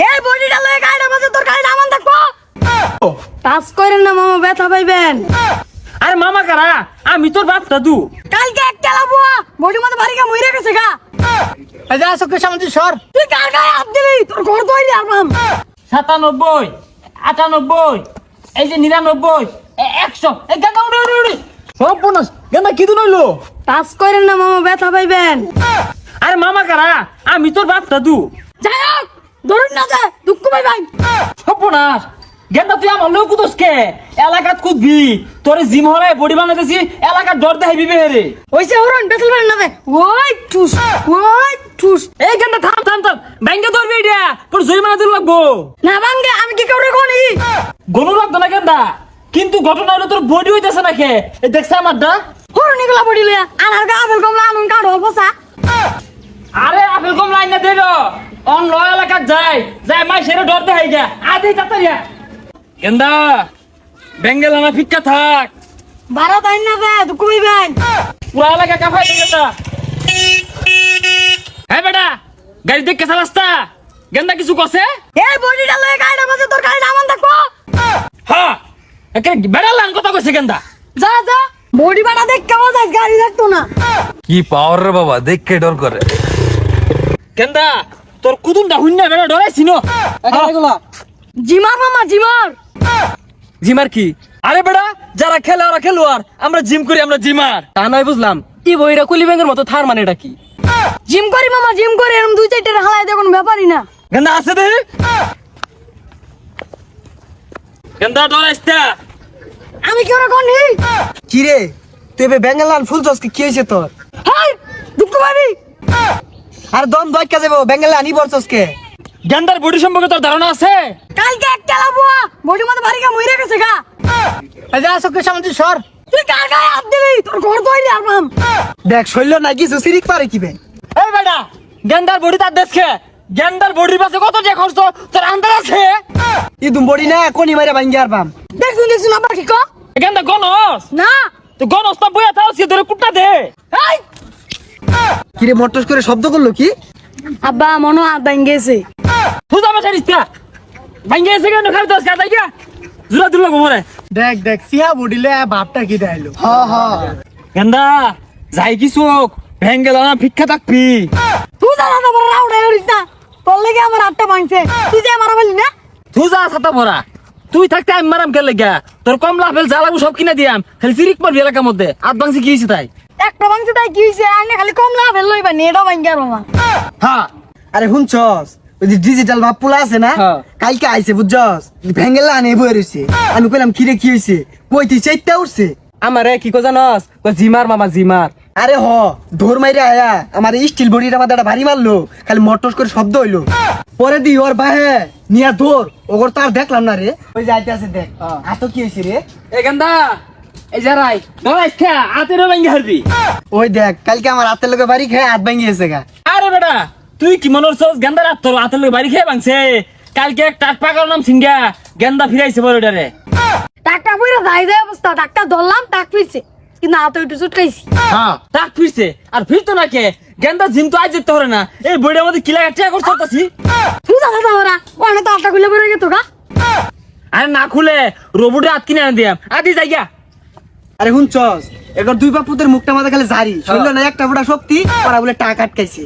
এই বডিটা লয়ে গাড়ির মাঝে তোর গাড়ি নামান থাকবো। টাচ করেন না মামা, ব্যথা পাইবেন। আরে মামা কারা, আমি তোর বাপ দাদু। কালকে একটা লাবো বডি মধ্যে ভারী কা মইরা গেছে গা। এই যা চোখের সামনে তুই সর। তুই কার গায়ে হাত দিলি? তোর ঘর দইলি আরবাম। 97, 98, এই যে 99, 100। এই গান্দা উড়ে উড়ে উড়ে সব বোনাস গেন্দা কি দিন হইলো? টাচ করেন না মামা, ব্যথা পাইবেন। আরে মামা কারা, আমি তোর বাপ দাদু। যাই হোক, ধরুন না যে দুঃখ পাইবেন। সর্বনাশ, গেন্দা তুই আমার লোক কুদসকে এলাকাত কুদবি, তোর জিম হলে বডি বানাইতেছি, এলাকার ডর দেখাইবি বেরে। ওইসে হরন বেতল বেন না দে। ওই ঠুস, ওই ঠুস। এই গেন্দা থাম থাম থাম, ব্যাংকে ধরবি এটা, তোর জরিমানা দিতে লাগবো। না ভাঙ্গে, আমি কি কাউরে কোনি? গনু লাগতো না গেন্দা, কিন্তু ঘটনা হলো তোর বডি হইতেছে না খে। এই দেখছে আমারটা? হরন এগুলা বডি লয়া আনার গা আপেল কমলা আনুন কাড়ো বসা। আরে আপেল কম লাইন না দেব, অন ল এলাকাত যাই যাই মাই সেরে ডর দেখাই গা আদি তাতারিয়া। গেন্দা বেঙ্গল না ফিক্কা থাক, বারো তাই না দে দুঃখ পাইবেন। পুরা এলাকা কাফাই দে গেন্দা। হ্যাঁ বেটা, গাড়ি দেখে রাস্তা গেন্দা কিছু কছে? এই বডিটা লয়ে গাড়ির মাঝে তোর গাড়ি নামান থাকবো। হ্যাঁ একে বেড়া লান কথা কইছে গেন্দা। যা যা, বডি বানা দেখ কেমন যাস, গাড়ি থাকতো না। কি পাওয়ার রে বাবা, দেখে ডর করে। গেন্দা তোর কুদুমটা হুন্না বেড়া ডরাইছি নো। এগুলা জিমার মামা জিমার। জিমার কি? আরে বেড়া যারা খেলে ওরা খেলোয়াড়, আমরা জিম করি, আমরা জিমার। তা নয় বুঝলাম, কি বইরা কুলি ব্যাংকের মতো থার মানে এটা কি? জিম করি মামা, জিম করি, এরকম দুই চারটে হালাই দেখুন ব্যাপারই না। গেন্দা আছে দে। গেন্দা ডরাইস্তা। আমি কি ওরা কোনি? কি রে তুই বে বেঙ্গলান ফুল চসকে কি হইছে তোর? হাই দুঃখ পাবি। আর দম দইকা যাবো বেঙ্গলা আনি বলছসকে? গেন্দার বডি সম্পর্কে তোর ধারণা আছে? কালকে একটা লাবো বডি মধ্যে ভারী কা মইরা গেছে গা। এই যা চোখের সামনে তুই সর। তুই কার গায়ে হাত দিলি? তোর ঘর দইলি আরবাম। দেখ শৈল না কিছু সিরিক পারে কি বে? এই বেটা, গেন্দার বডি তার দেশকে, গেন্দার বডির পাশে কত যে খরচ তোর আন্দাজ আছে? ইদুম বডি না কোনি মাইরা ভাঙ্গি আরবাম। দেখুন দেখুন আবার কি কো? গেন্দা গনস না তো গনস তা বইয়া তাও সে ধরে কুটটা দে। এই কি রে মটস করে শব্দ করলো কি? আব্বা মনো হাত ভাঙ্গেছে। তুই আমার ছাড়িস না, ভাঙ্গে এসে কেন খালি তোর কাছে গিয়া জুরা দিল গোমরে। দেখ দেখ সিয়া বডিলে বাপটা কি দেখাইলো। হ হ গেন্দা যাই কি চোখ ভেঙ্গেল না ভিক্ষা থাকবি। তুই জানা তো বড় রাউড়ে হরিস না, তোর লেগে আমার হাতটা ভাঙছে। তুই যে মারা বলি না। তুই যা ছাতা ভরা, তুই থাকতে আমি মারাম কে লেগা? তোর কমলা আপেল যা লাগবো সব কিনে দিয়াম, খালি ফিরিক মারবি এলাকার মধ্যে। আট ভাঙছি কি হয়েছে তাই? একটা ভাঙছে তাই কি হইছে? আইনে খালি কম লাভ লইবা নি, এটা ভাঙ্গে আর মামা। হ্যাঁ আরে হুনছস ওই যে ডিজিটাল বাপ পোলা আছে না, হ্যাঁ। কালকে আইছে বুঝছস, ভেঙ্গেলা আনে বই রইছে। আমি কইলাম কি রে কি হইছে? কইতি চাইতা উঠছে। আমারে কি কো জানস? জিমার মামা জিমার। আরে হ ধর মাইরে আয়া আমার স্টিল বডিটা মাথাটা ভারী মারলো, খালি মটস করে শব্দ হইলো। পরে দি ওর বাহে নিয়া ধর ওগর তার দেখলাম না রে। ওই যাইতে আছে দেখ আত কি হইছে রে? এ গেন্দা এই যারাই ডরাইস খা আতে রে ভাঙ্গে হারবি। ওই দেখ কালকে আমার হাতের লোকে বাড়ি খেয়ে হাত ভাঙি গেছে গা। আরে বেটা তুই কি মনে করছস গেন্দার হাত তোর হাতের বাড়ি খেয়ে ভাঙছে? কালকে এক টাট পাকার নাম সিঙ্গা গেন্দা ফিরাইছে বড়টারে। টাকটা পইরা যাই যায় অবস্থা, টাকটা ধরলাম টাক ফিরছে, কিন্তু হাতে একটু চুটকাইছি। হ্যাঁ টাক ফিরছে আর ফিরতো না কে? গেন্দা জিম তো আজ যেতে পারে না, এই বইটার মধ্যে কিলা টিয়া করছতাছি। তুই জানা তো ওরা ওখানে তো আটটা খুলে পড়ে গেতো গা। আরে না খুলে রোবটে হাত কিনে আনে দিয়াম আদি যাইগা। আরে হুনছস এগর দুই বাপুতের মুখটা মাথা খালি জারি শৈল না একটা বড় শক্তি ওরা বলে টাকা আটকাইছে।